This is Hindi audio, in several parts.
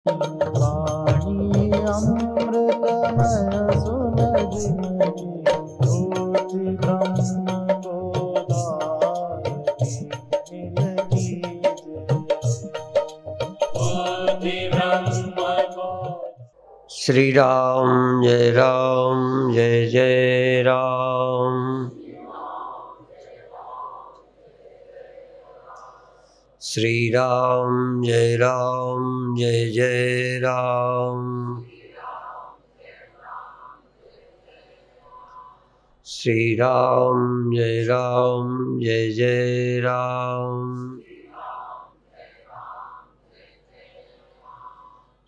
वाणी अमृतमय सुन जिनकी ज्योति ब्रह्म बोधायति मिलती श्री राम जय जय राम। श्री राम जय जय राम। श्री राम जय जय राम।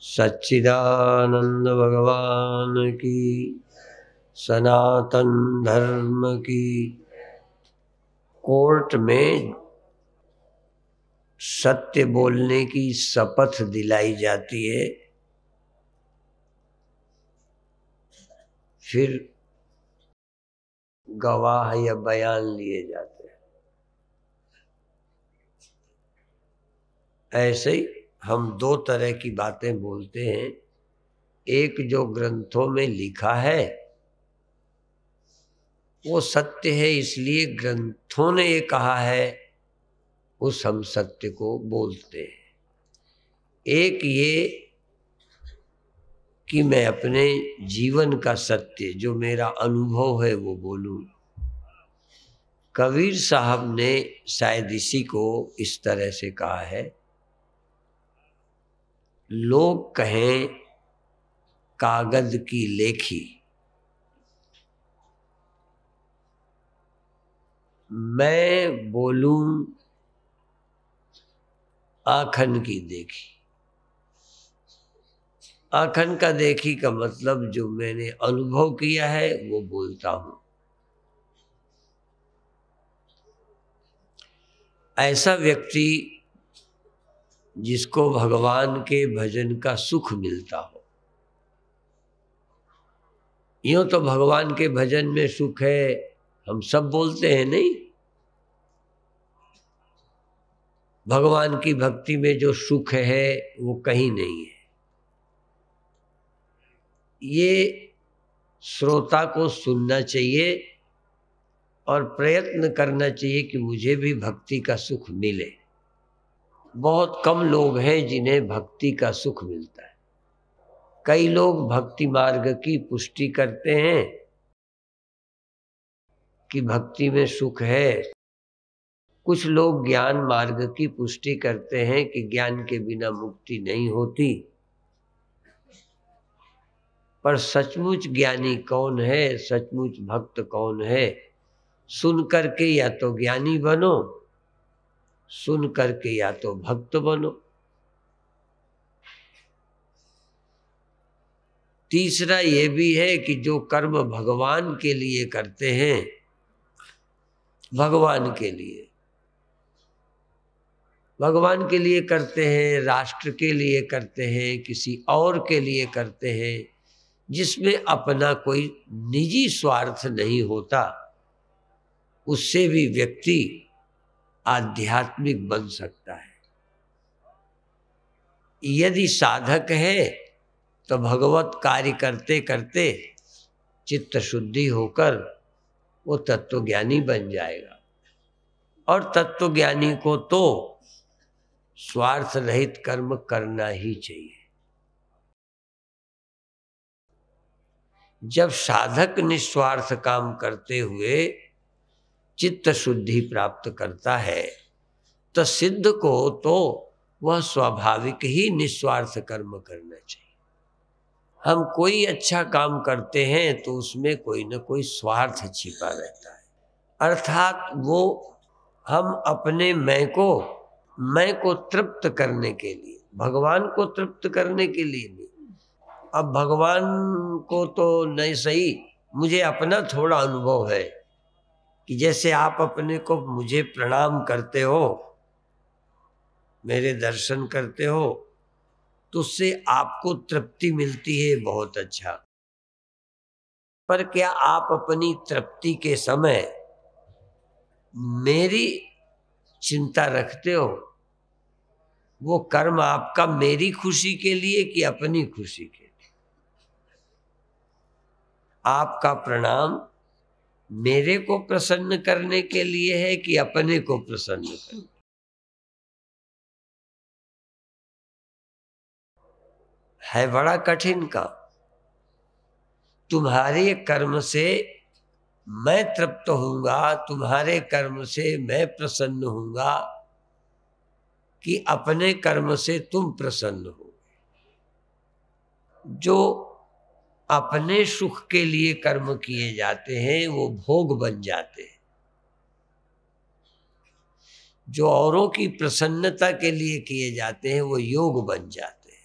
सच्चिदानंद भगवान की, सनातन धर्म की। कोर्ट में सत्य बोलने की शपथ दिलाई जाती है, फिर गवाह या बयान लिए जाते हैं। ऐसे ही हम दो तरह की बातें बोलते हैं। एक जो ग्रंथों में लिखा है वो सत्य है, इसलिए ग्रंथों ने ये कहा है, उस हम सत्य को बोलते हैं। एक ये कि मैं अपने जीवन का सत्य, जो मेरा अनुभव है, वो बोलूं। कबीर साहब ने शायद इसी को इस तरह से कहा है, लोग कहें कागज की लेखी, मैं बोलूं आखन की देखी। आखन का देखी का मतलब जो मैंने अनुभव किया है वो बोलता हूं। ऐसा व्यक्ति जिसको भगवान के भजन का सुख मिलता हो। यूं तो भगवान के भजन में सुख है, हम सब बोलते हैं, नहीं? भगवान की भक्ति में जो सुख है वो कहीं नहीं है। ये श्रोता को सुनना चाहिए और प्रयत्न करना चाहिए कि मुझे भी भक्ति का सुख मिले। बहुत कम लोग हैं जिन्हें भक्ति का सुख मिलता है। कई लोग भक्ति मार्ग की पुष्टि करते हैं कि भक्ति में सुख है। कुछ लोग ज्ञान मार्ग की पुष्टि करते हैं कि ज्ञान के बिना मुक्ति नहीं होती। पर सचमुच ज्ञानी कौन है, सचमुच भक्त कौन है? सुन करके या तो ज्ञानी बनो, सुन करके या तो भक्त बनो। तीसरा ये भी है कि जो कर्म भगवान के लिए करते हैं, भगवान के लिए करते हैं, राष्ट्र के लिए करते हैं, किसी और के लिए करते हैं, जिसमें अपना कोई निजी स्वार्थ नहीं होता, उससे भी व्यक्ति आध्यात्मिक बन सकता है। यदि साधक है तो भगवत कार्य करते करते चित्त शुद्धि होकर वो तत्वज्ञानी बन जाएगा। और तत्वज्ञानी को तो स्वार्थ रहित कर्म करना ही चाहिए। जब साधक निस्वार्थ काम करते हुए चित्त शुद्धि प्राप्त करता है तो सिद्ध को तो वह स्वाभाविक ही निस्वार्थ कर्म करना चाहिए। हम कोई अच्छा काम करते हैं तो उसमें कोई न कोई स्वार्थ छिपा रहता है, अर्थात वो हम अपने मैं को तृप्त करने के लिए, भगवान को तृप्त करने के लिए नहीं। अब भगवान को तो नहीं सही, मुझे अपना थोड़ा अनुभव है कि जैसे आप अपने को मुझे प्रणाम करते हो, मेरे दर्शन करते हो, तो उससे आपको तृप्ति मिलती है, बहुत अच्छा। पर क्या आप अपनी तृप्ति के समय मेरी चिंता रखते हो? वो कर्म आपका मेरी खुशी के लिए कि अपनी खुशी के लिए? आपका प्रणाम मेरे को प्रसन्न करने के लिए है कि अपने को प्रसन्न करने? है बड़ा कठिन काम। तुम्हारे कर्म से मैं तृप्त होऊंगा, तुम्हारे कर्म से मैं प्रसन्न होऊंगा कि अपने कर्म से तुम प्रसन्न हो? जो अपने सुख के लिए कर्म किए जाते हैं वो भोग बन जाते हैं। जो औरों की प्रसन्नता के लिए किए जाते हैं वो योग बन जाते हैं।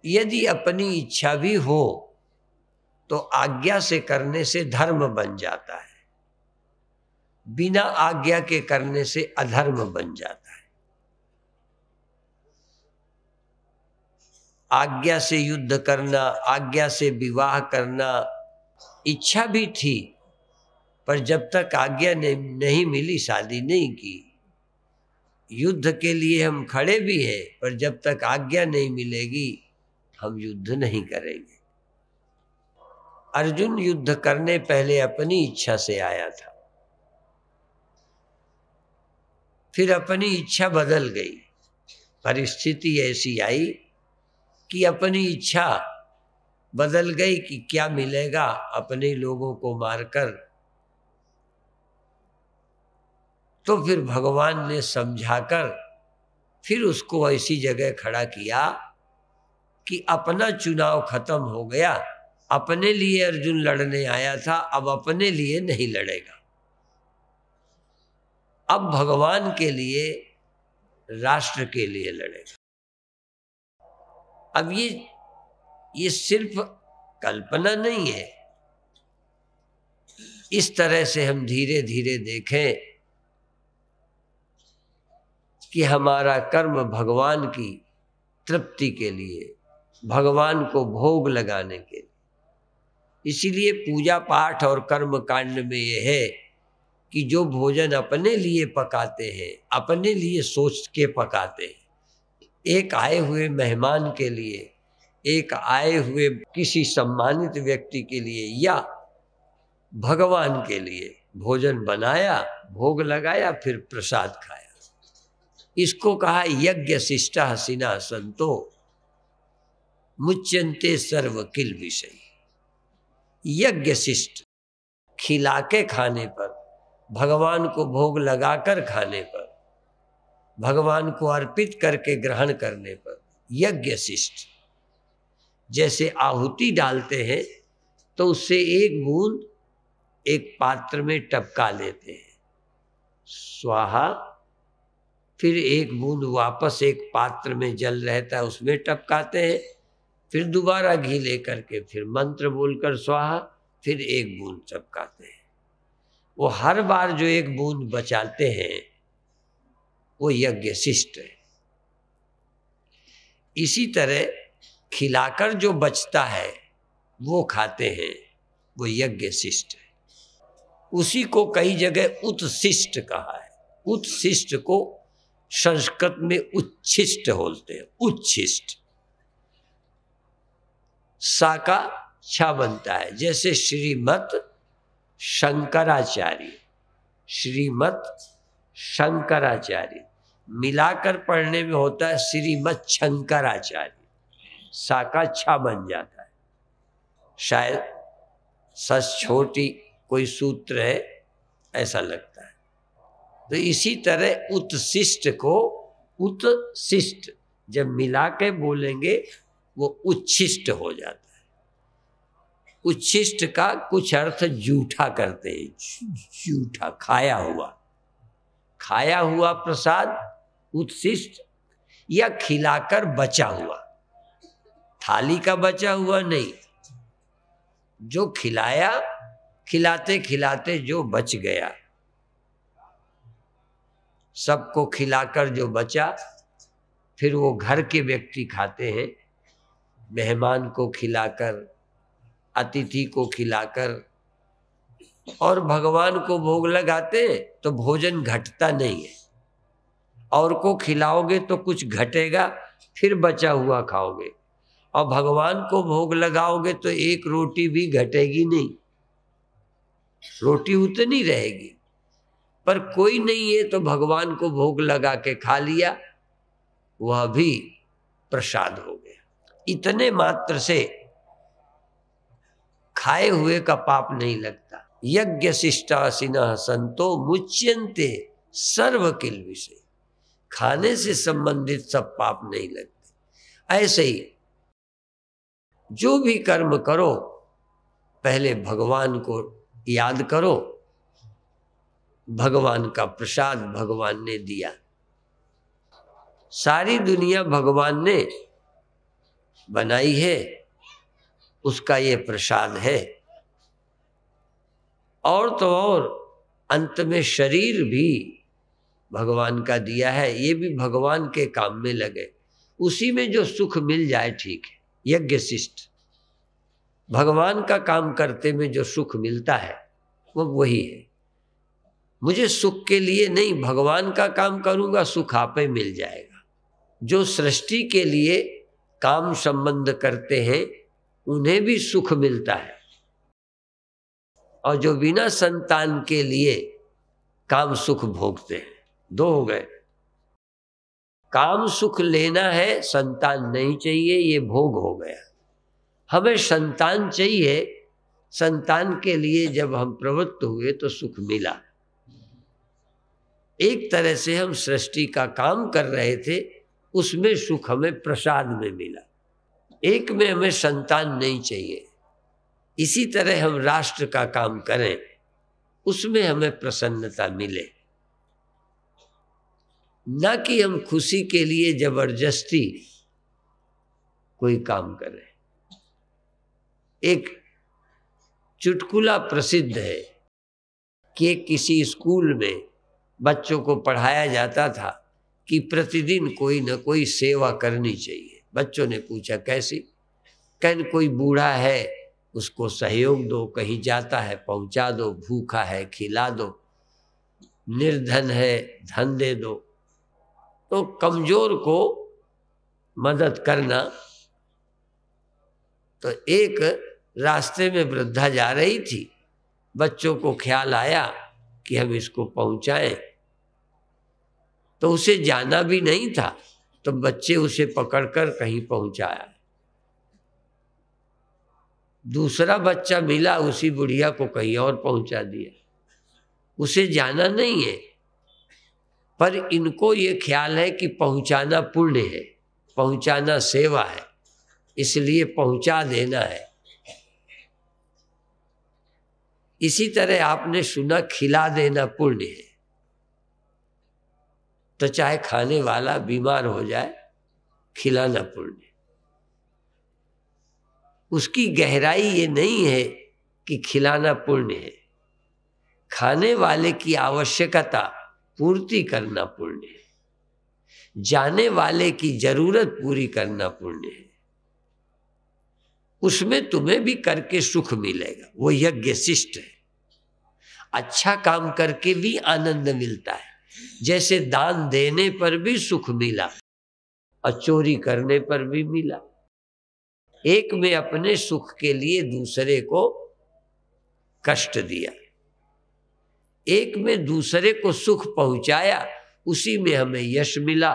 यदि अपनी इच्छा भी हो तो आज्ञा से करने से धर्म बन जाता है, बिना आज्ञा के करने से अधर्म बन जाता है। आज्ञा से युद्ध करना, आज्ञा से विवाह करना, इच्छा भी थी, पर जब तक आज्ञा नहीं मिली शादी नहीं की। युद्ध के लिए हम खड़े भी हैं, पर जब तक आज्ञा नहीं मिलेगी हम युद्ध नहीं करेंगे। अर्जुन युद्ध करने पहले अपनी इच्छा से आया था, फिर अपनी इच्छा बदल गई। परिस्थिति ऐसी आई कि अपनी इच्छा बदल गई कि क्या मिलेगा अपने लोगों को मारकर। तो फिर भगवान ने समझाकर फिर उसको ऐसी जगह खड़ा किया कि अपना चुनाव खत्म हो गया। अपने लिए अर्जुन लड़ने आया था, अब अपने लिए नहीं लड़ेगा। अब भगवान के लिए, राष्ट्र के लिए लड़ेगा। अब ये सिर्फ कल्पना नहीं है। इस तरह से हम धीरे धीरे देखें कि हमारा कर्म भगवान की तृप्ति के लिए, भगवान को भोग लगाने के लिए। इसीलिए पूजा पाठ और कर्म कांड में यह है कि जो भोजन अपने लिए पकाते हैं, अपने लिए सोच के पकाते हैं, एक आए हुए मेहमान के लिए, एक आए हुए किसी सम्मानित व्यक्ति के लिए या भगवान के लिए भोजन बनाया, भोग लगाया, फिर प्रसाद खाया। इसको कहा यज्ञ शिष्टा हसीना संतो मुच्यंते सर्व किल विषय। यज्ञ शिष्ट, खिला के खाने पर, भगवान को भोग लगाकर खाने पर, भगवान को अर्पित करके ग्रहण करने पर यज्ञ शिष्ट। जैसे आहुति डालते हैं तो उससे एक बूंद एक पात्र में टपका लेते हैं, स्वाहा, फिर एक बूंद वापस एक पात्र में जल रहता है उसमें टपकाते हैं, फिर दोबारा घी लेकर के फिर मंत्र बोलकर स्वाहा, फिर एक बूंद टपकाते हैं। वो हर बार जो एक बूंद बचाते हैं वो यज्ञ शिष्ट है। इसी तरह खिलाकर जो बचता है वो खाते हैं, वो यज्ञ शिष्ट है। उसी को कई जगह उत्शिष्ट कहा है। उत्शिष्ट को संस्कृत में उच्छिष्ट बोलते हैं। उच्छिष्ट सा का छा बनता है। जैसे श्रीमत शंकराचार्य, श्रीमत शंकराचार्य मिलाकर पढ़ने में होता है श्रीमत शंकराचार्य, सा का छा बन जाता है। शायद सस छोटी कोई सूत्र है ऐसा लगता है। तो इसी तरह उत्शिष्ट को उत्शिष्ट जब मिला के बोलेंगे वो उच्छिष्ट हो जाता है। उच्छिष्ट का कुछ अर्थ जूठा करते हैं, जूठा, खाया हुआ, खाया हुआ प्रसाद उत्शिष्ट, या खिलाकर बचा हुआ, थाली का बचा हुआ नहीं, जो खिलाया, खिलाते खिलाते जो बच गया, सबको खिलाकर जो बचा, फिर वो घर के व्यक्ति खाते हैं, मेहमान को खिलाकर, अतिथि को खिलाकर, और भगवान को भोग लगाते हैं तो भोजन घटता नहीं है। और को खिलाओगे तो कुछ घटेगा, फिर बचा हुआ खाओगे, और भगवान को भोग लगाओगे तो एक रोटी भी घटेगी नहीं, रोटी उतनी रहेगी। पर कोई नहीं है तो भगवान को भोग लगा के खा लिया, वह भी प्रसाद हो गया। इतने मात्र से खाए हुए का पाप नहीं लगता। यज्ञ शिष्टासिनः संतो मुच्यन्ते सर्व किल विषय, खाने से संबंधित सब पाप नहीं लगते। ऐसे ही जो भी कर्म करो पहले भगवान को याद करो, भगवान का प्रसाद भगवान ने दिया, सारी दुनिया भगवान ने बनाई है, उसका ये प्रसाद है। और तो और अंत में शरीर भी भगवान का दिया है, ये भी भगवान के काम में लगे, उसी में जो सुख मिल जाए ठीक है। यज्ञ शिष्ट भगवान का काम करते में जो सुख मिलता है वो वही है। मुझे सुख के लिए नहीं, भगवान का काम करूंगा सुख आपे मिल जाएगा। जो सृष्टि के लिए काम संबंध करते हैं उन्हें भी सुख मिलता है, और जो बिना संतान के लिए काम सुख भोगते हैं, दो हो गए। काम सुख लेना है, संतान नहीं चाहिए, ये भोग हो गया। हमें संतान चाहिए, संतान के लिए जब हम प्रवृत्त हुए तो सुख मिला। एक तरह से हम सृष्टि का काम कर रहे थे, उसमें सुख हमें प्रसाद में मिला। एक में हमें संतान नहीं चाहिए, इसी तरह हम राष्ट्र का काम करें, उसमें हमें प्रसन्नता मिले, ना कि हम खुशी के लिए जबरदस्ती कोई काम करें। एक चुटकुला प्रसिद्ध है कि किसी स्कूल में बच्चों को पढ़ाया जाता था कि प्रतिदिन कोई न कोई सेवा करनी चाहिए। बच्चों ने पूछा कैसी? कहीं कोई बूढ़ा है उसको सहयोग दो, कहीं जाता है पहुंचा दो, भूखा है खिला दो, निर्धन है धन दे दो। तो कमजोर को मदद करना। तो एक रास्ते में वृद्धा जा रही थी, बच्चों को ख्याल आया कि हम इसको पहुंचाएं, तो उसे जाना भी नहीं था, तो बच्चे उसे पकड़कर कहीं पहुंचाया। दूसरा बच्चा मिला, उसी बुढ़िया को कहीं और पहुंचा दिया। उसे जाना नहीं है, पर इनको ये ख्याल है कि पहुंचाना पुण्य है, पहुंचाना सेवा है, इसलिए पहुंचा देना है। इसी तरह आपने सुना खिला देना पुण्य है, तो चाहे खाने वाला बीमार हो जाए, खिलाना पुण्य। उसकी गहराई ये नहीं है कि खिलाना पुण्य है, खाने वाले की आवश्यकता पूर्ति करना पुण्य है, जाने वाले की जरूरत पूरी करना पुण्य है। उसमें तुम्हें भी करके सुख मिलेगा, वो यज्ञ शिष्ट है। अच्छा काम करके भी आनंद मिलता है, जैसे दान देने पर भी सुख मिला और चोरी करने पर भी मिला। एक में अपने सुख के लिए दूसरे को कष्ट दिया, एक में दूसरे को सुख पहुंचाया, उसी में हमें यश मिला,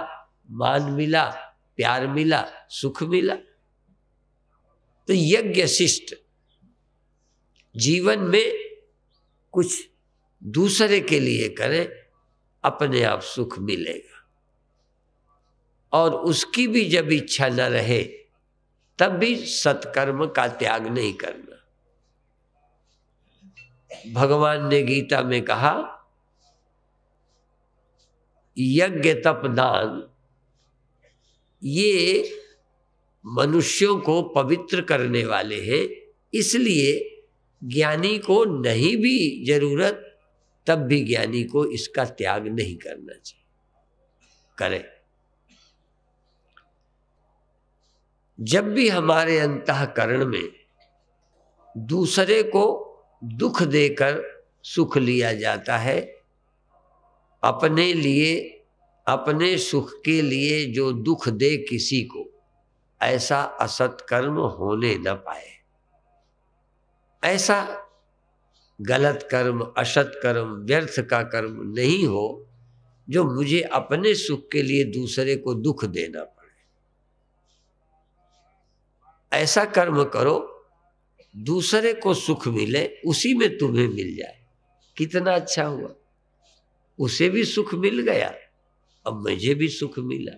मान मिला, प्यार मिला, सुख मिला। तो यज्ञ शिष्ट जीवन में कुछ दूसरे के लिए करें, अपने आप सुख मिलेगा। और उसकी भी जब इच्छा न रहे तब भी सत्कर्म का त्याग नहीं करना। भगवान ने गीता में कहा, यज्ञ तप दान ये मनुष्यों को पवित्र करने वाले हैं, इसलिए ज्ञानी को नहीं भी जरूरत तब भी ज्ञानी को इसका त्याग नहीं करना चाहिए। करें। जब भी हमारे अंतःकरण में दूसरे को दुख देकर सुख लिया जाता है, अपने लिए अपने सुख के लिए जो दुख दे किसी को, ऐसा असत कर्म होने न पाए। ऐसा गलत कर्म, असत कर्म, व्यर्थ का कर्म नहीं हो जो मुझे अपने सुख के लिए दूसरे को दुख देना पड़े। ऐसा कर्म करो दूसरे को सुख मिले, उसी में तुम्हें मिल जाए। कितना अच्छा हुआ, उसे भी सुख मिल गया, अब मुझे भी सुख मिला।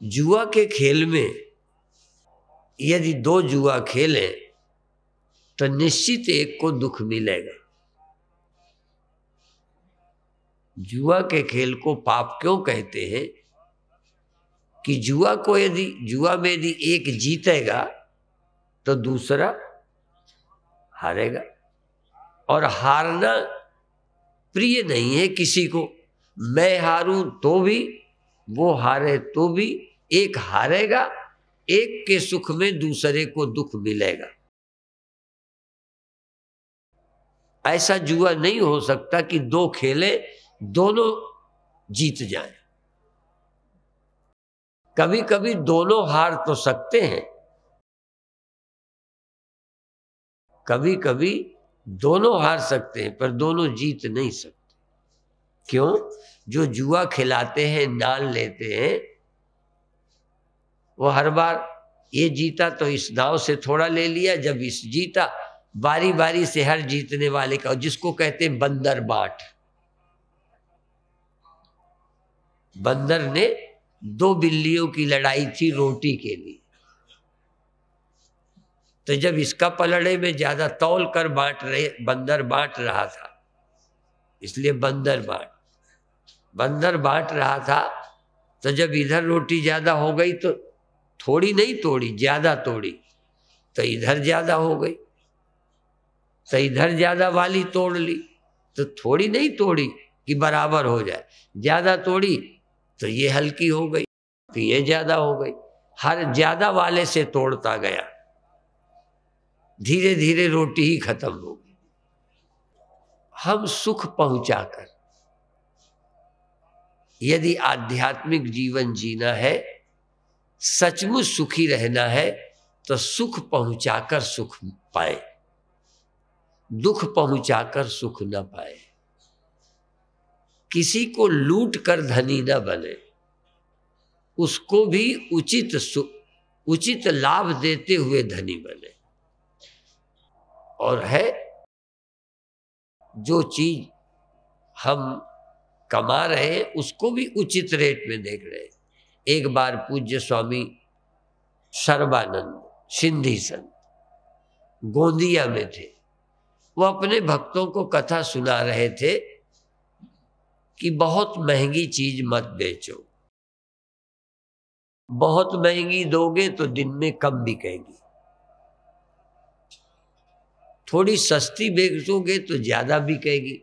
जुआ के खेल में यदि दो जुआ खेले तो निश्चित एक को दुख मिलेगा। जुआ के खेल को पाप क्यों कहते हैं कि जुआ में यदि एक जीतेगा तो दूसरा हारेगा, और हारना प्रिय नहीं है किसी को। मैं हारूं तो भी, वो हारे तो भी, एक हारेगा, एक के सुख में दूसरे को दुख मिलेगा। ऐसा जुआ नहीं हो सकता कि दो खेले दोनों जीत जाएं। कभी कभी दोनों हार तो सकते हैं, कभी कभी दोनों हार सकते हैं, पर दोनों जीत नहीं सकते। क्यों? जो जुआ खिलाते हैं, नाल लेते हैं, वो हर बार ये जीता तो इस दांव से थोड़ा ले लिया, जब इस जीता, बारी बारी से हर जीतने वाले का, जिसको कहते हैं बंदर बाट। बंदर ने दो बिल्लियों की लड़ाई थी रोटी के लिए, तो जब इसका पलड़े में ज्यादा तौल कर बंदर बांट रहा था, इसलिए बंदर बांट रहा था। तो जब इधर रोटी ज्यादा हो गई तो थोड़ी नहीं तोड़ी, ज्यादा तोड़ी, तो इधर ज्यादा हो गई, तो इधर ज्यादा वाली तोड़ ली, तो थोड़ी नहीं तोड़ी कि बराबर हो जाए, ज्यादा तोड़ी तो ये हल्की हो गई, तो ये ज्यादा हो गई। हर ज्यादा वाले से तोड़ता गया, धीरे धीरे रोटी ही खत्म हो गई। हम सुख पहुंचाकर यदि आध्यात्मिक जीवन जीना है, सचमुच सुखी रहना है, तो सुख पहुंचाकर सुख पाए, दुख पहुंचाकर सुख न पाए। किसी को लूट कर धनी न बने, उसको भी उचित लाभ देते हुए धनी बने। और है जो चीज हम कमा रहे हैं उसको भी उचित रेट में देख रहे हैं। एक बार पूज्य स्वामी सर्बानंद सिंधी संत गोंदिया में थे, वो अपने भक्तों को कथा सुना रहे थे कि बहुत महंगी चीज मत बेचो, बहुत महंगी दोगे तो दिन में कम बिकेगी, थोड़ी सस्ती बेचोगे तो ज्यादा बिकेगी।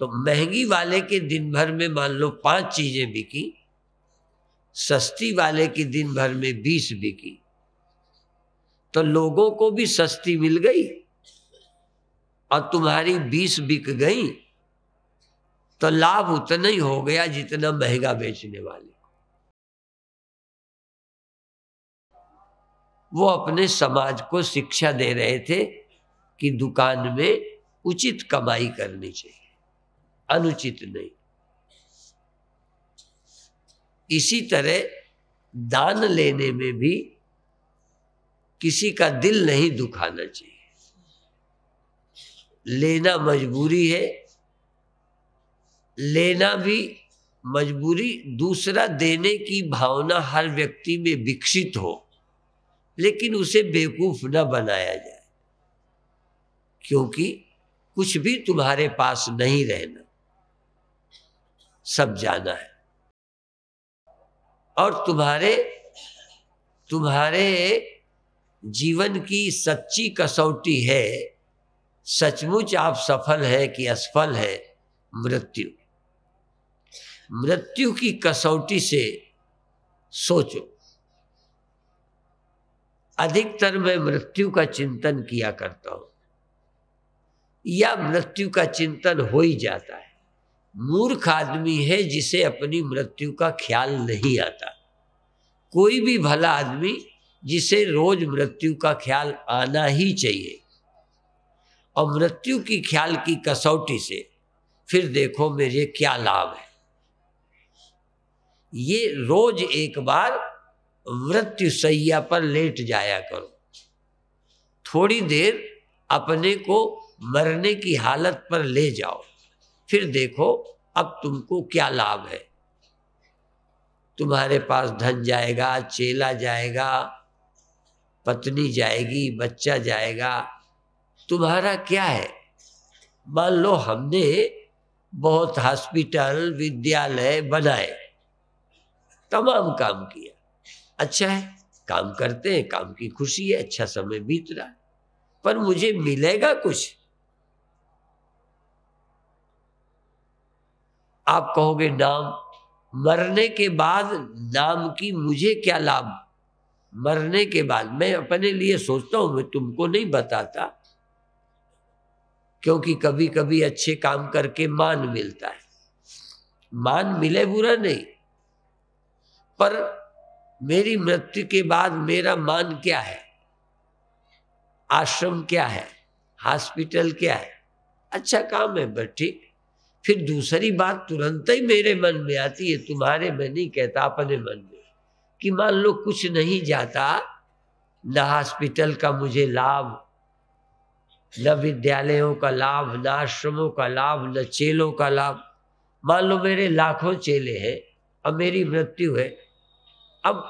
तो महंगी वाले के दिन भर में मान लो 5 चीजें बिकी, सस्ती वाले की दिन भर में 20 बिकी, तो लोगों को भी सस्ती मिल गई और तुम्हारी 20 बिक गई, तो लाभ उतना ही हो गया जितना महंगा बेचने वाले को। वो अपने समाज को शिक्षा दे रहे थे कि दुकान में उचित कमाई करनी चाहिए, अनुचित नहीं। इसी तरह दान लेने में भी किसी का दिल नहीं दुखाना चाहिए। लेना मजबूरी है, लेना भी मजबूरी, दूसरा देने की भावना हर व्यक्ति में विकसित हो, लेकिन उसे बेवकूफ न बनाया जाए, क्योंकि कुछ भी तुम्हारे पास नहीं रहना, सब जाना है। और तुम्हारे जीवन की सच्ची कसौटी है, सचमुच आप सफल है कि असफल है, मृत्यु। मृत्यु की कसौटी से सोचो। अधिकतर मैं मृत्यु का चिंतन किया करता हूं, या मृत्यु का चिंतन हो ही जाता है, मूर्ख आदमी है जिसे अपनी मृत्यु का ख्याल नहीं आता। कोई भी भला आदमी जिसे रोज मृत्यु का ख्याल आना ही चाहिए, और मृत्यु की ख्याल की कसौटी से फिर देखो मुझे क्या लाभ है। ये रोज एक बार मृत्यु सैया पर लेट जाया करो, थोड़ी देर अपने को मरने की हालत पर ले जाओ, फिर देखो अब तुमको क्या लाभ है। तुम्हारे पास धन जाएगा, चेला जाएगा, पत्नी जाएगी, बच्चा जाएगा, तुम्हारा क्या है। मान लो हमने बहुत हॉस्पिटल, विद्यालय बनाए, तमाम काम किया, अच्छा है, काम करते हैं, काम की खुशी है, अच्छा समय बीत रहा है, पर मुझे मिलेगा कुछ? आप कहोगे नाम, मरने के बाद नाम की मुझे क्या लाभ? मरने के बाद मैं अपने लिए सोचता हूं, मैं तुमको नहीं बताता, क्योंकि कभी कभी अच्छे काम करके मान मिलता है। मान मिले बुरा नहीं, पर मेरी मृत्यु के बाद मेरा मान क्या है? आश्रम क्या है? हॉस्पिटल क्या है? अच्छा काम है, बस ठीक। फिर दूसरी बात तुरंत ही मेरे मन में आती है, तुम्हारे में नहीं कहता, अपने मन में, कि मान लो कुछ नहीं जाता, न हॉस्पिटल का मुझे लाभ, न विद्यालयों का लाभ, न आश्रमों का लाभ, न चेलों का लाभ। मान लो मेरे लाखों चेले हैं, अब मेरी मृत्यु है, अब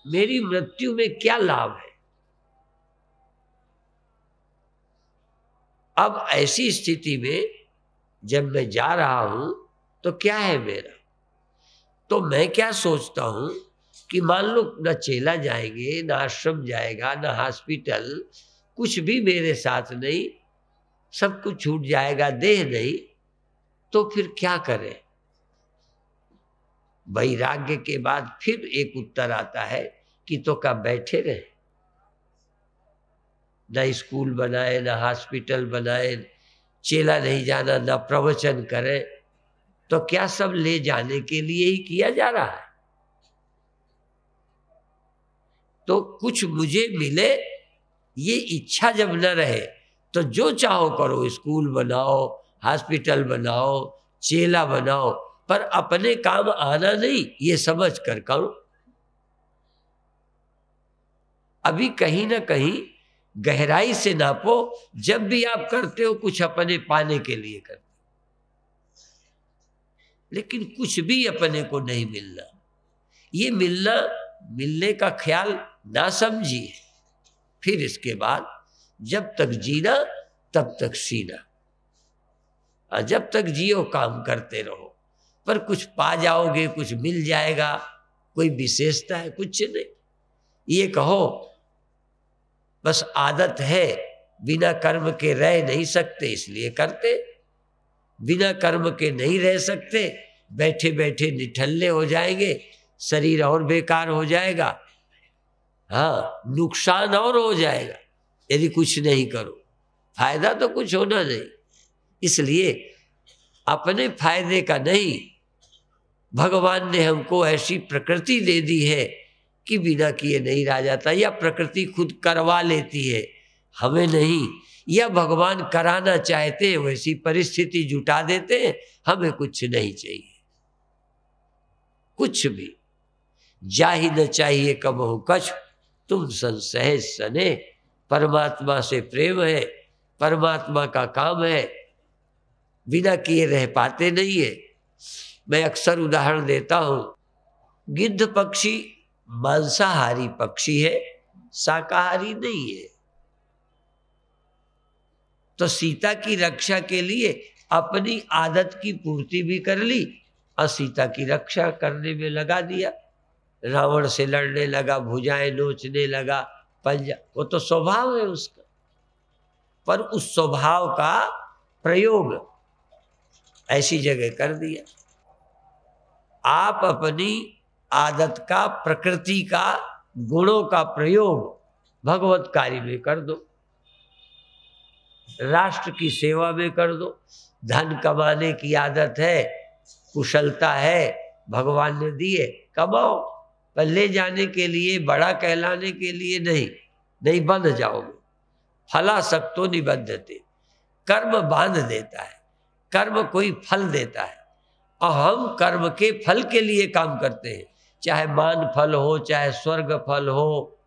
मेरी मृत्यु में क्या लाभ है? अब ऐसी स्थिति में जब मैं जा रहा हूं तो क्या है मेरा? तो मैं क्या सोचता हूं कि मान लो न चेला जाएंगे, न आश्रम जाएगा, न हॉस्पिटल, कुछ भी मेरे साथ नहीं, सब कुछ छूट जाएगा, देह नहीं, तो फिर क्या करें? वैराग्य के बाद फिर एक उत्तर आता है कि तो क्या बैठे रहे, न स्कूल बनाए, न हॉस्पिटल बनाए, चेला नहीं जाना, न प्रवचन करे, तो क्या सब ले जाने के लिए ही किया जा रहा है? तो कुछ मुझे मिले, ये इच्छा जब न रहे तो जो चाहो करो, स्कूल बनाओ, हॉस्पिटल बनाओ, चेला बनाओ, पर अपने काम आना नहीं, ये समझ कर करो। अभी कहीं ना कहीं गहराई से नापो, जब भी आप करते हो कुछ अपने पाने के लिए करते, लेकिन कुछ भी अपने को नहीं मिलना। ये मिलने का ख्याल ना समझिए। फिर इसके बाद जब तक जीना तब तक सीना, जब तक जियो काम करते रहो, पर कुछ पा जाओगे, कुछ मिल जाएगा, कोई विशेषता है? कुछ नहीं। ये कहो बस आदत है, बिना कर्म के रह नहीं सकते इसलिए करते, बिना कर्म के नहीं रह सकते, बैठे बैठे निठल्ले हो जाएंगे, शरीर और बेकार हो जाएगा, हाँ नुकसान और हो जाएगा यदि कुछ नहीं करो, फायदा तो कुछ होना नहीं। इसलिए अपने फायदे का नहीं, भगवान ने हमको ऐसी प्रकृति दे दी है कि बिना किए नहीं रह जाता, या प्रकृति खुद करवा लेती है, हमें नहीं, या भगवान कराना चाहते हैं वैसी परिस्थिति जुटा देते हैं, हमें कुछ नहीं चाहिए, कुछ भी जाहि न चाहिए कबहु कछु, तुम संसहज सने। परमात्मा से प्रेम है, परमात्मा का काम है, बिना किए रह पाते नहीं है। मैं अक्सर उदाहरण देता हूं, गिद्ध पक्षी मांसाहारी पक्षी है, शाकाहारी नहीं है, तो सीता की रक्षा के लिए अपनी आदत की पूर्ति भी कर ली और सीता की रक्षा करने में लगा दिया। रावण से लड़ने लगा, भुजाएं नोचने लगा, पंजा, वो तो स्वभाव है उसका, पर उस स्वभाव का प्रयोग ऐसी जगह कर दिया। आप अपनी आदत का, प्रकृति का, गुणों का प्रयोग भगवत कार्य में कर दो, राष्ट्र की सेवा में कर दो। धन कमाने की आदत है कुशलता है, भगवान ने दी है, कमाओ, पर ले जाने के लिए, बड़ा कहलाने के लिए नहीं बंध जाओगे। फलासक्तो निबद्धते, कर्म बांध देता है, कर्म कोई फल देता है, और हम कर्म के फल के लिए काम करते हैं, चाहे मान फल हो, चाहे स्वर्ग फल हो,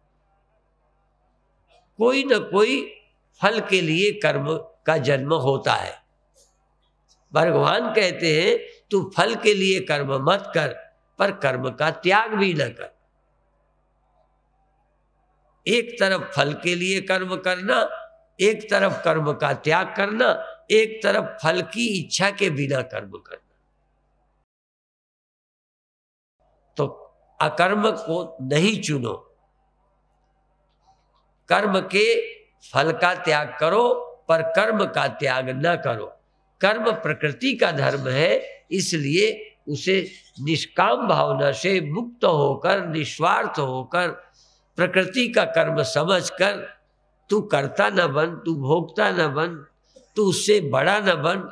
कोई न कोई फल के लिए कर्म का जन्म होता है। भगवान कहते हैं तू फल के लिए कर्म मत कर, पर कर्म का त्याग भी न कर। एक तरफ फल के लिए कर्म करना, एक तरफ कर्म का त्याग करना, एक तरफ फल की इच्छा के बिना कर्म करना। तो अकर्म को नहीं चुनो, कर्म के फल का त्याग करो, पर कर्म का त्याग न करो। कर्म प्रकृति का धर्म है, इसलिए उसे निष्काम भावना से मुक्त होकर, निस्वार्थ होकर, प्रकृति का कर्म समझकर तू करता न बन, तू भोगता न बन, तू उससे बड़ा न बन।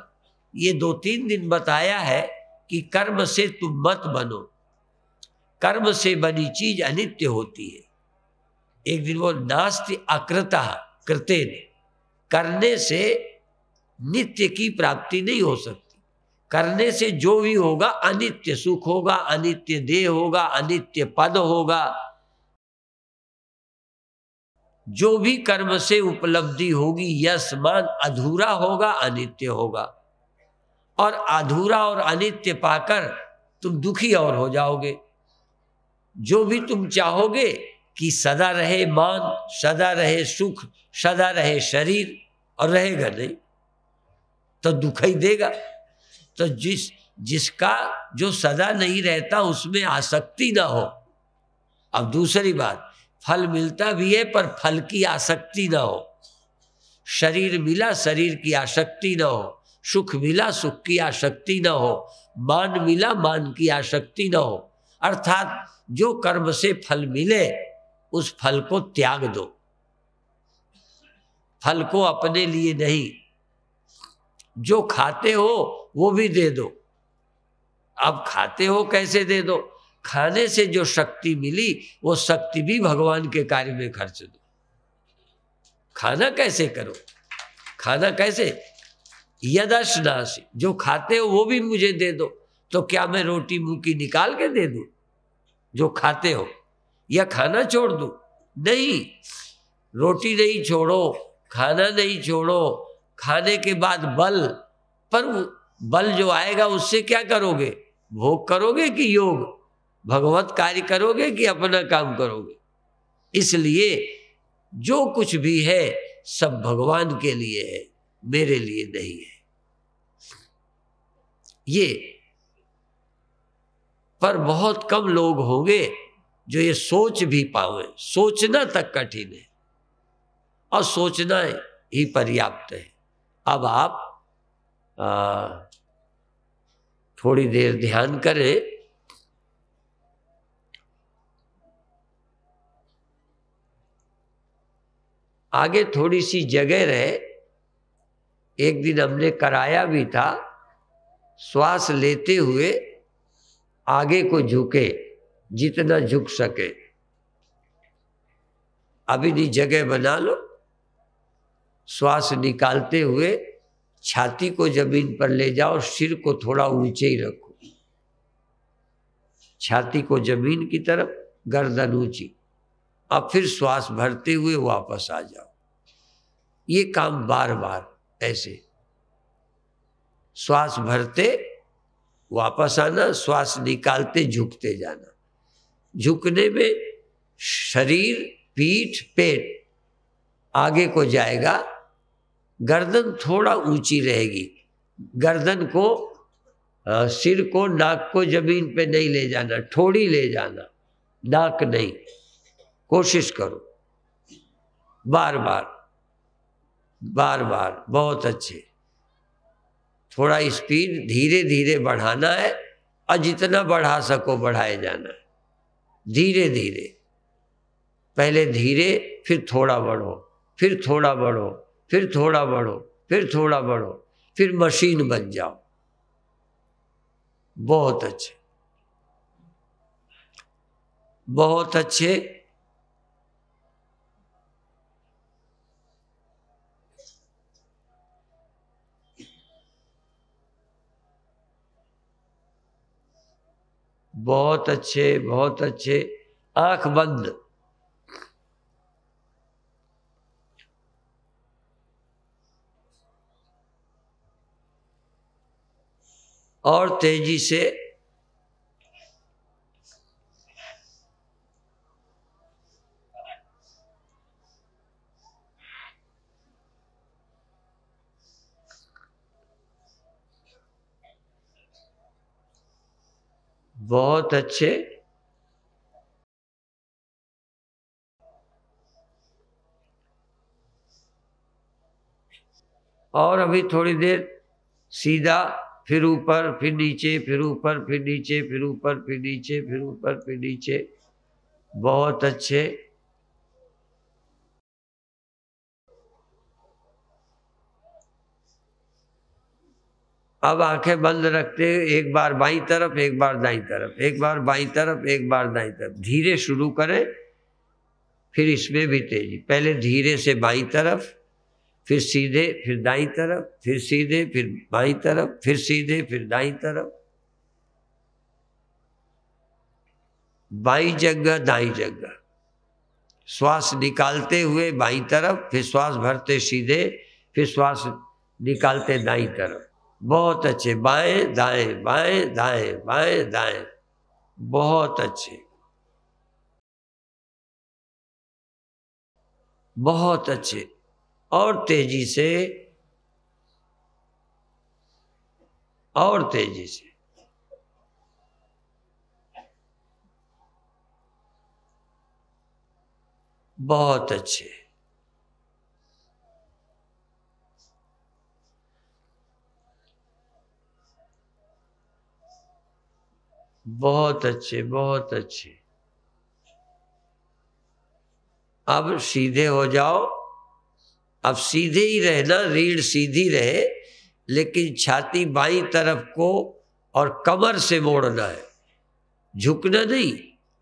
ये 2-3 दिन बताया है कि कर्म से तुम मत बनो, कर्म से बनी चीज अनित्य होती है। एक दिन वो नास्ति अकृता कृतेन, करने से नित्य की प्राप्ति नहीं हो सकती। करने से जो भी होगा अनित्य सुख होगा, अनित्य देह होगा, अनित्य पद होगा। जो भी कर्म से उपलब्धि होगी, यश मान अधूरा होगा, अनित्य होगा, और अधूरा और अनित्य पाकर तुम दुखी और हो जाओगे। जो भी तुम चाहोगे कि सदा रहे मान, सदा रहे सुख, सदा रहे शरीर, और रहेगा नहीं तो दुख ही देगा। तो जिसका जो सदा नहीं रहता उसमें आसक्ति ना हो। अब दूसरी बात, फल मिलता भी है पर फल की आसक्ति ना हो। शरीर मिला, शरीर की आसक्ति ना हो। सुख मिला, सुख की आसक्ति ना हो। मान मिला, मान की आसक्ति ना हो। अर्थात जो कर्म से फल मिले उस फल को त्याग दो, फल को अपने लिए नहीं। जो खाते हो वो भी दे दो। अब खाते हो कैसे दे दो? खाने से जो शक्ति मिली वो शक्ति भी भगवान के कार्य में खर्च दो। खाना कैसे करो? खाना कैसे? यदश्नासि, जो खाते हो वो भी मुझे दे दो। तो क्या मैं रोटी मुंह की निकाल के दे दूं जो खाते हो, या खाना छोड़ दूं? नहीं, रोटी नहीं छोड़ो, खाना नहीं छोड़ो। खाने के बाद बल, पर बल जो आएगा उससे क्या करोगे? भोग करोगे कि योग, भगवत कार्य करोगे कि अपना काम करोगे? इसलिए जो कुछ भी है सब भगवान के लिए है, मेरे लिए नहीं है। ये पर बहुत कम लोग होंगे जो ये सोच भी पावे। सोचना तक कठिन है और सोचना ही पर्याप्त है। अब आप थोड़ी देर ध्यान करें। आगे थोड़ी सी जगह रहे। एक दिन हमने कराया भी था, श्वास लेते हुए आगे को झुके, जितना झुक सके। अभी भी जगह बना लो। श्वास निकालते हुए छाती को जमीन पर ले जाओ, सिर को थोड़ा ऊंचे ही रखो, छाती को जमीन की तरफ, गर्दन ऊंची। अब फिर श्वास भरते हुए वापस आ जाओ। ये काम बार बार ऐसे, श्वास भरते वापस आना, श्वास निकालते झुकते जाना। झुकने में शरीर, पीठ, पेट आगे को जाएगा, गर्दन थोड़ा ऊंची रहेगी। गर्दन को, सिर को, नाक को जमीन पे नहीं ले जाना, ठोड़ी ले जाना, नाक नहीं। कोशिश करो बार बार बार बार। बहुत अच्छे। थोड़ा स्पीड धीरे धीरे बढ़ाना है और जितना बढ़ा सको बढ़ाए जाना है, धीरे धीरे। पहले धीरे, फिर थोड़ा बढ़ो, फिर थोड़ा बढ़ो, फिर थोड़ा बढ़ो, फिर थोड़ा बढ़ो, फिर मशीन बन जाओ। बहुत अच्छे, बहुत अच्छे। बहुत अच्छे, बहुत अच्छे। आंख बंद। और तेजी से। बहुत अच्छे। और अभी थोड़ी देर सीधा, फिर ऊपर, फिर नीचे, फिर ऊपर, फिर नीचे, फिर ऊपर, फिर नीचे, फिर ऊपर, फिर नीचे। बहुत अच्छे। अब आंखें बंद रखते हैं, एक बार बाईं तरफ, एक बार दाईं तरफ, एक बार बाईं तरफ, एक बार दाईं तरफ। धीरे शुरू करें, फिर इसमें भी तेजी। पहले धीरे से बाईं तरफ, फिर सीधे, फिर दाईं तरफ, फिर सीधे, फिर बाईं तरफ, फिर सीधे, फिर दाईं तरफ। बाईं जगह, दाईं जगह। श्वास निकालते हुए बाईं तरफ, फिर श्वास भरते सीधे, फिर श्वास निकालते दाईं तरफ। बहुत अच्छे। बाएं दाएं, बाएं दाएं, बाएं दाएं। बहुत अच्छे, बहुत अच्छे। और तेजी से, और तेजी से। बहुत अच्छे, बहुत अच्छे, बहुत अच्छे। अब सीधे हो जाओ। अब सीधे ही रहना, रीढ़ सीधी रहे, लेकिन छाती बाईं तरफ को और कमर से मोड़ना है, झुकना नहीं।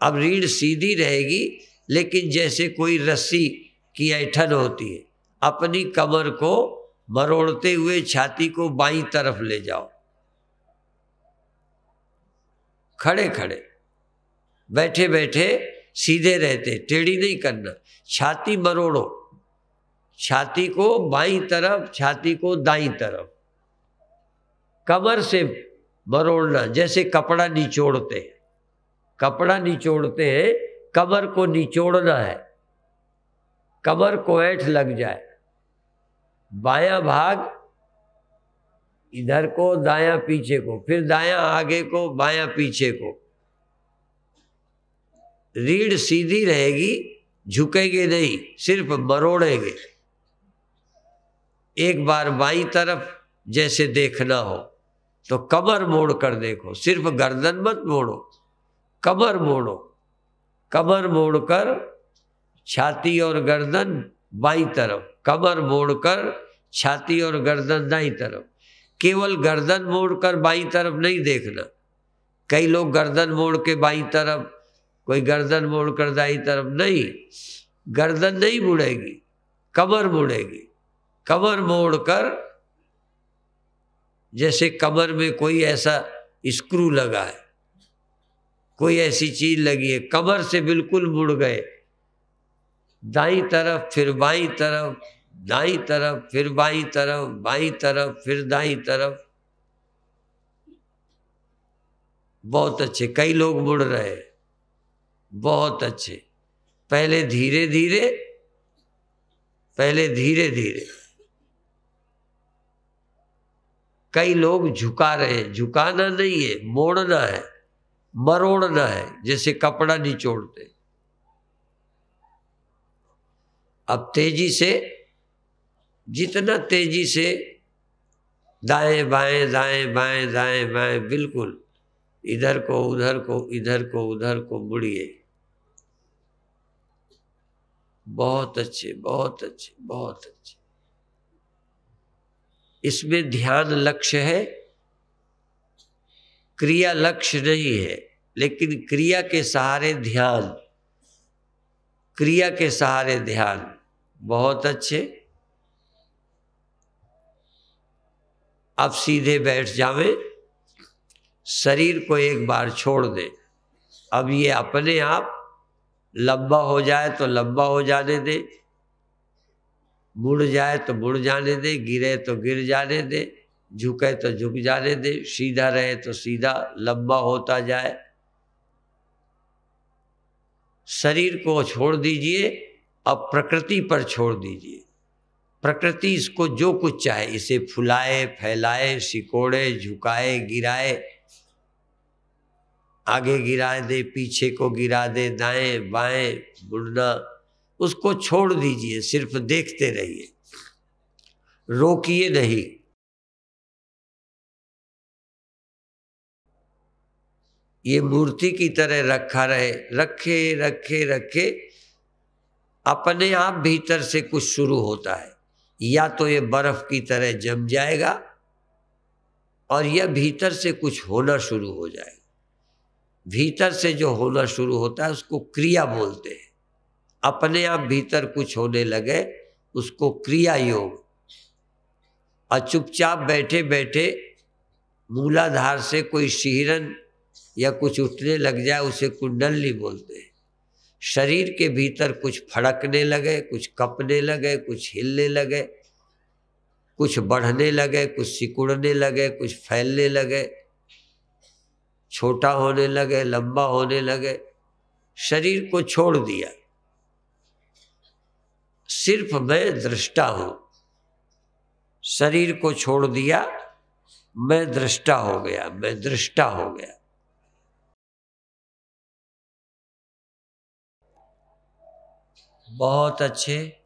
अब रीढ़ सीधी रहेगी, लेकिन जैसे कोई रस्सी की ऐंठन होती है, अपनी कमर को मरोड़ते हुए छाती को बाईं तरफ ले जाओ। खड़े खड़े, बैठे बैठे सीधे रहते, टेढ़ी नहीं करना। छाती मरोड़ो, छाती को बाईं तरफ, छाती को दाईं तरफ। कमर से मरोड़ना, जैसे कपड़ा निचोड़ते हैं। कपड़ा निचोड़ते हैं, कमर को निचोड़ना है, कमर को ऐंठ लग जाए। बायां भाग इधर को, दायां पीछे को, फिर दायां आगे को, बायां पीछे को। रीढ़ सीधी रहेगी, झुकेंगे नहीं, सिर्फ मरोड़ेंगे। एक बार बाईं तरफ जैसे देखना हो तो कमर मोड़ कर देखो, सिर्फ गर्दन मत मोड़ो, कमर मोड़ो। कमर मोड़कर छाती और गर्दन बाईं तरफ, कमर मोड़कर छाती और गर्दन दाईं तरफ। केवल गर्दन मोड़कर बाईं तरफ नहीं देखना। कई लोग गर्दन मोड़ के बाईं तरफ, कोई गर्दन मोड़कर दाईं तरफ। नहीं, गर्दन नहीं मुड़ेगी, कमर मुड़ेगी। कमर मोड़कर, जैसे कमर में कोई ऐसा स्क्रू लगा है, कोई ऐसी चीज लगी है, कमर से बिल्कुल मुड़ गए। दाईं तरफ, फिर बाईं तरफ, दाईं तरफ, फिर बाईं तरफ, बाईं तरफ, फिर दाईं तरफ। बहुत अच्छे। कई लोग मुड़ रहे हैं, बहुत अच्छे। पहले धीरे धीरे, पहले धीरे धीरे। कई लोग झुका रहे हैं, झुकाना नहीं है, मोड़ना है, मरोड़ना है, जैसे कपड़ा निचोड़ते। अब तेजी से, जितना तेजी से दाएं बाएं, दाएं बाएं, दाएं बाएं, बिल्कुल इधर को उधर को, इधर को उधर को मुड़िए। बहुत अच्छे, बहुत अच्छे, बहुत अच्छे। इसमें ध्यान लक्ष्य है, क्रिया लक्ष्य नहीं है, लेकिन क्रिया के सहारे ध्यान, क्रिया के सहारे ध्यान। बहुत अच्छे। अब सीधे बैठ जावे, शरीर को एक बार छोड़ दे। अब ये अपने आप लंबा हो जाए तो लंबा हो जाने दे, मुड़ जाए तो मुड़ जाने दे, गिरे तो गिर जाने दे, झुके तो झुक जाने दे, सीधा रहे तो सीधा लंबा होता जाए। शरीर को छोड़ दीजिए, अब प्रकृति पर छोड़ दीजिए। प्रकृति इसको जो कुछ चाहे, इसे फुलाए, फैलाए, सिकोड़े, झुकाए, गिराए, आगे गिरा दे, पीछे को गिरा दे, दाएं बाएं मुड़ना, उसको छोड़ दीजिए, सिर्फ देखते रहिए, रोकिए नहीं। ये मूर्ति की तरह रखा रहे, रखे रखे रखे, अपने आप भीतर से कुछ शुरू होता है। या तो ये बर्फ की तरह जम जाएगा और यह भीतर से कुछ होना शुरू हो जाएगा। भीतर से जो होना शुरू होता है उसको क्रिया बोलते हैं। अपने आप भीतर कुछ होने लगे उसको क्रिया योग। और चुपचाप बैठे बैठे मूलाधार से कोई शिहरन या कुछ उठने लग जाए उसे कुंडली बोलते हैं। शरीर के भीतर कुछ फड़कने लगे, कुछ कपने लगे, कुछ हिलने लगे, कुछ बढ़ने लगे, कुछ सिकुड़ने लगे, कुछ फैलने लगे, छोटा होने लगे, लंबा होने लगे। शरीर को छोड़ दिया, सिर्फ मैं दृष्टा हूं। शरीर को छोड़ दिया, मैं दृष्टा हो गया, मैं दृष्टा हो गया। बहुत अच्छे।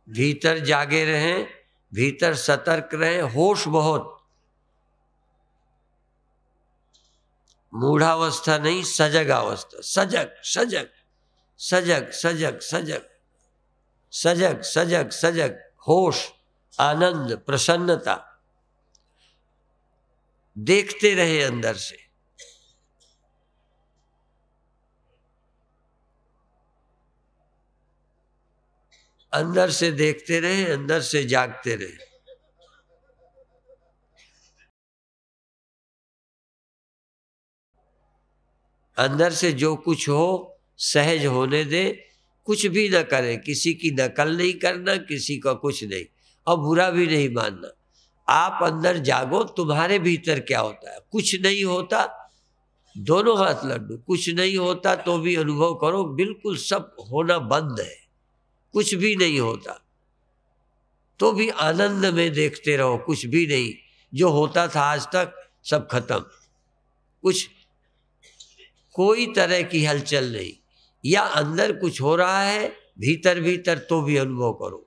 भीतर जागे रहें, भीतर सतर्क रहें, होश बहुत। मूढ़ावस्था नहीं, सजग अवस्था। सजग सजग सजग सजग सजग सजग सजग सजग, होश, आनंद, प्रसन्नता। देखते रहे अंदर से। अंदर से देखते रहे, अंदर से जागते रहे। अंदर से जो कुछ हो सहज होने दे, कुछ भी न करें, किसी की नकल नहीं करना, किसी का कुछ नहीं, और बुरा भी नहीं मानना। आप अंदर जागो, तुम्हारे भीतर क्या होता है। कुछ नहीं होता, दोनों हाथ लड्डू। कुछ नहीं होता तो भी अनुभव करो, बिल्कुल सब होना बंद है, कुछ भी नहीं होता तो भी आनंद में देखते रहो। कुछ भी नहीं, जो होता था आज तक सब खत्म, कुछ कोई तरह की हलचल नहीं। या अंदर कुछ हो रहा है भीतर भीतर तो भी अनुभव करो।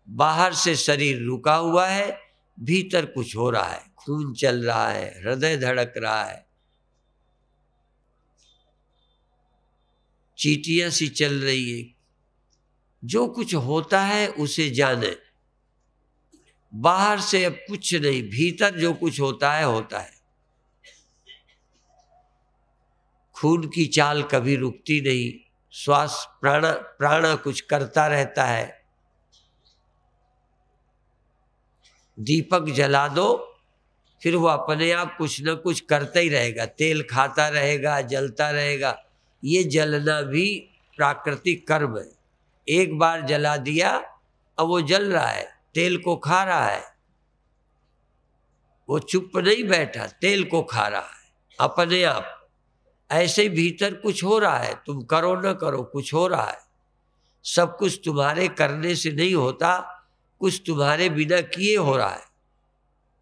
बाहर से शरीर रुका हुआ है, भीतर कुछ हो रहा है, खून चल रहा है, हृदय धड़क रहा है, चींटियां सी चल रही है। जो कुछ होता है उसे जाने। बाहर से अब कुछ नहीं, भीतर जो कुछ होता है होता है। खून की चाल कभी रुकती नहीं, श्वास प्राणा कुछ करता रहता है। दीपक जला दो, फिर वो अपने आप कुछ न कुछ करता ही रहेगा, तेल खाता रहेगा, जलता रहेगा। ये जलना भी प्राकृतिक कर्म है। एक बार जला दिया, अब वो जल रहा है, तेल को खा रहा है। वो चुप नहीं बैठा, तेल को खा रहा है अपने आप। ऐसे ही भीतर कुछ हो रहा है, तुम करो न करो कुछ हो रहा है। सब कुछ तुम्हारे करने से नहीं होता, कुछ तुम्हारे बिना किए हो रहा है।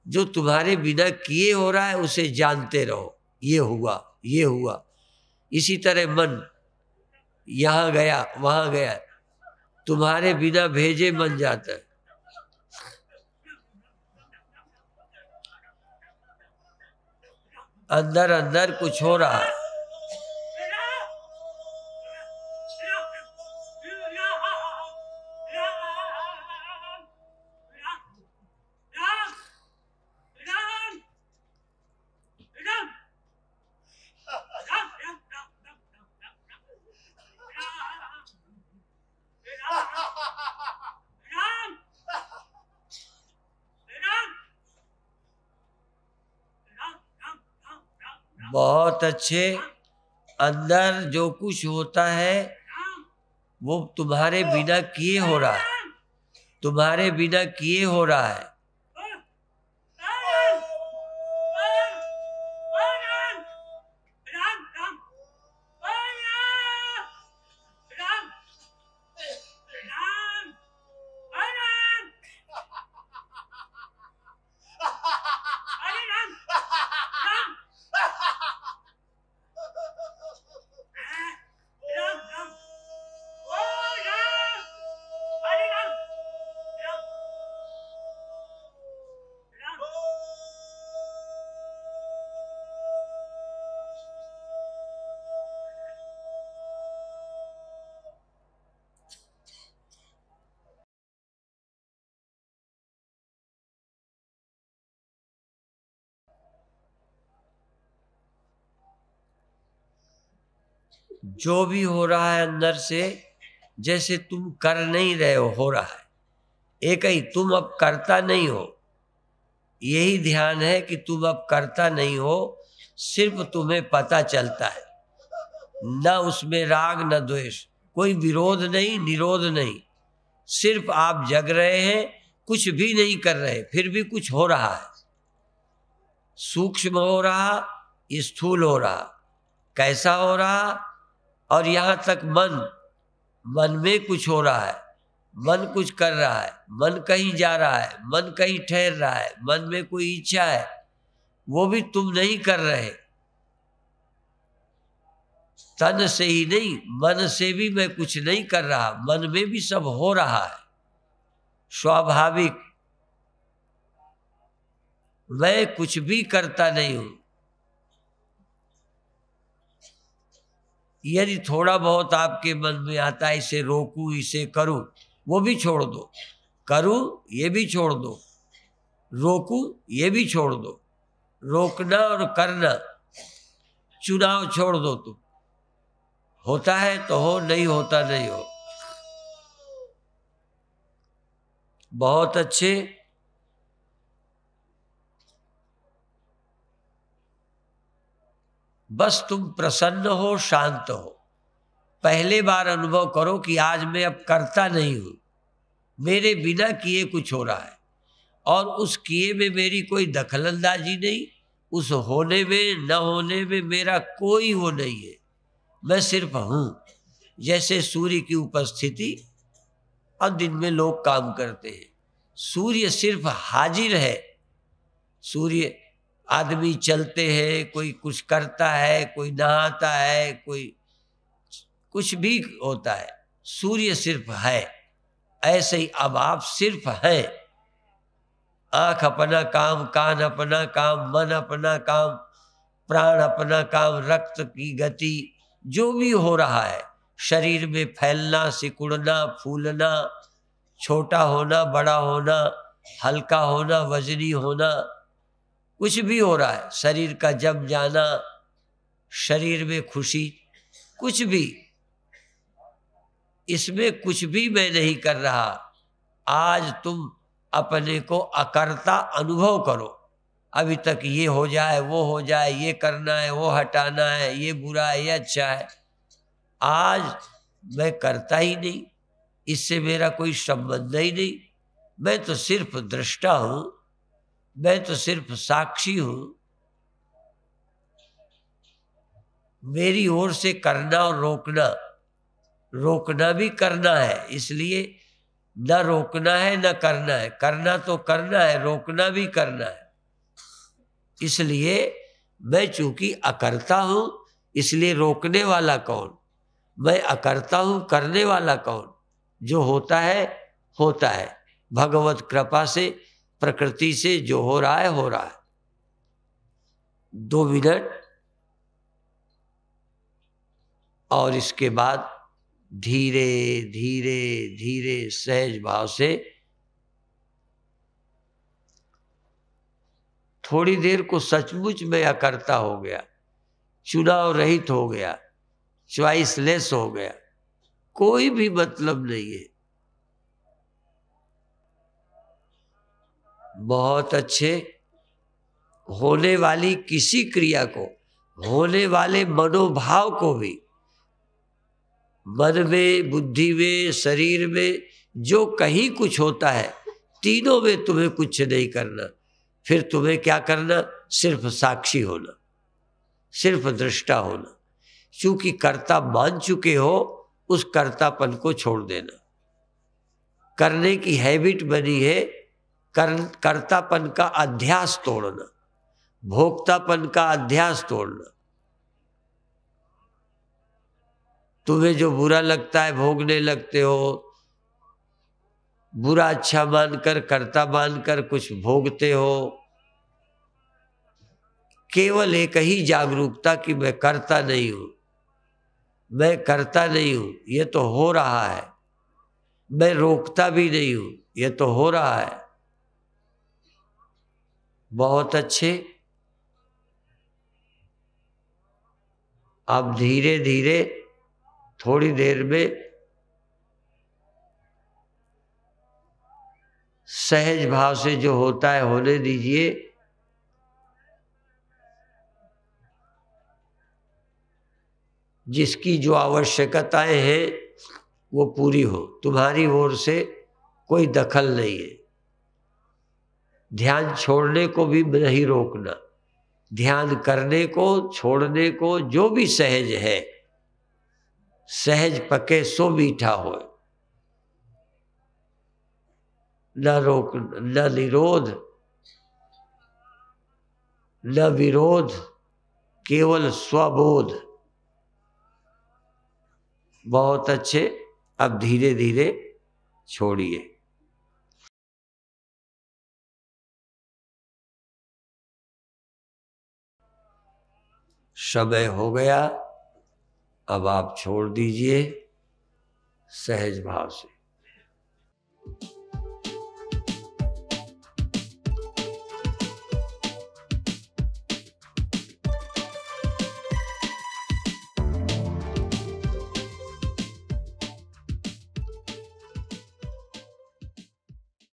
जो तुम्हारे बिना किए हो रहा है उसे जानते रहो, ये हुआ ये हुआ। इसी तरह मन यहाँ गया वहां गया, तुम्हारे बिना भेजे मन जाता है। अंदर अंदर कुछ हो रहा है। बहुत अच्छे। अंदर जो कुछ होता है वो तुम्हारे बिना किए हो रहा है, तुम्हारे बिना किए हो रहा है। जो भी हो रहा है अंदर से, जैसे तुम कर नहीं रहे हो रहा है। एक ही तुम अब करता नहीं हो, यही ध्यान है कि तुम अब करता नहीं हो, सिर्फ तुम्हें पता चलता है। न उसमें राग न द्वेष, कोई विरोध नहीं निरोध नहीं, सिर्फ आप जग रहे हैं, कुछ भी नहीं कर रहे, फिर भी कुछ हो रहा है। सूक्ष्म हो रहा, स्थूल हो रहा, कैसा हो रहा। और यहां तक मन में कुछ हो रहा है, मन कुछ कर रहा है, मन कहीं जा रहा है, मन कहीं ठहर रहा है, मन में कोई इच्छा है, वो भी तुम नहीं कर रहे। तन से ही नहीं, मन से भी मैं कुछ नहीं कर रहा, मन में भी सब हो रहा है स्वाभाविक। मैं कुछ भी करता नहीं हूं। यदि थोड़ा बहुत आपके मन में आता है इसे रोकूं इसे करूं, वो भी छोड़ दो। करूं ये भी छोड़ दो, रोकूं ये भी छोड़ दो। रोकना और करना चुनाव छोड़ दो तुम। होता है तो हो, नहीं होता नहीं हो। बहुत अच्छे। बस तुम प्रसन्न हो, शांत हो। पहले बार अनुभव करो कि आज मैं अब करता नहीं हूं, मेरे बिना किए कुछ हो रहा है, और उस किए में मेरी कोई दखलंदाजी नहीं, उस होने में न होने में मेरा कोई वो नहीं है। मैं सिर्फ हूं। जैसे सूर्य की उपस्थिति, और दिन में लोग काम करते हैं, सूर्य सिर्फ हाजिर है। सूर्य, आदमी चलते हैं, कोई कुछ करता है, कोई नहाता है, कोई कुछ भी होता है, सूर्य सिर्फ है। ऐसे ही अब आप सिर्फ हैं। आंख अपना काम, कान अपना काम, मन अपना काम, प्राण अपना काम, रक्त की गति, जो भी हो रहा है, शरीर में फैलना, सिकुड़ना, फूलना, छोटा होना, बड़ा होना, हल्का होना, वजनी होना, कुछ भी हो रहा है, शरीर का जम जाना, शरीर में खुशी, कुछ भी, इसमें कुछ भी मैं नहीं कर रहा। आज तुम अपने को अकर्ता अनुभव करो। अभी तक ये हो जाए, वो हो जाए, ये करना है, वो हटाना है, ये बुरा है, ये अच्छा है। आज मैं करता ही नहीं, इससे मेरा कोई संबंध ही नहीं। मैं तो सिर्फ दृष्टा हूं, मैं तो सिर्फ साक्षी हूं। मेरी ओर से करना और रोकना, रोकना भी करना है, इसलिए न रोकना है न करना है। करना तो करना है, रोकना भी करना है। इसलिए मैं चूंकि अकर्ता हूं, इसलिए रोकने वाला कौन? मैं अकर्ता हूं, करने वाला कौन? जो होता है होता है, भगवत कृपा से, प्रकृति से जो हो रहा है हो रहा है। 2 मिनट और इसके बाद धीरे धीरे धीरे सहज भाव से थोड़ी देर को सचमुच में अकर्ता हो गया, चुनाव रहित हो गया, चॉइसलेस हो गया, कोई भी मतलब नहीं है। बहुत अच्छे। होने वाली किसी क्रिया को, होने वाले मनोभाव को भी, मन में, बुद्धि में, शरीर में जो कहीं कुछ होता है, तीनों में तुम्हें कुछ नहीं करना। फिर तुम्हें क्या करना? सिर्फ साक्षी होना, सिर्फ दृष्टा होना। चूंकि कर्ता मान चुके हो, उस कर्तापन को छोड़ देना। करने की हैबिट बनी है, कर्तापन का अध्यास तोड़ना, भोक्तापन का अध्यास तोड़ना। तुम्हें जो बुरा लगता है भोगने लगते हो, बुरा अच्छा मानकर, कर्ता मानकर कुछ भोगते हो। केवल एक ही जागरूकता कि मैं करता नहीं हूं, मैं करता नहीं हूं, ये तो हो रहा है। मैं रोकता भी नहीं हूं, ये तो हो रहा है। बहुत अच्छे। अब धीरे धीरे थोड़ी देर में सहज भाव से जो होता है होने दीजिए। जिसकी जो आवश्यकताएं हैं वो पूरी हो, तुम्हारी ओर से कोई दखल नहीं है। ध्यान छोड़ने को भी नहीं रोकना, ध्यान करने को, छोड़ने को, जो भी सहज है, सहज पके सो मीठा हो। न रोक, न निरोध, न विरोध, केवल स्वबोध। बहुत अच्छे। अब धीरे धीरे छोड़िए। समय हो गया, अब आप छोड़ दीजिए सहज भाव से।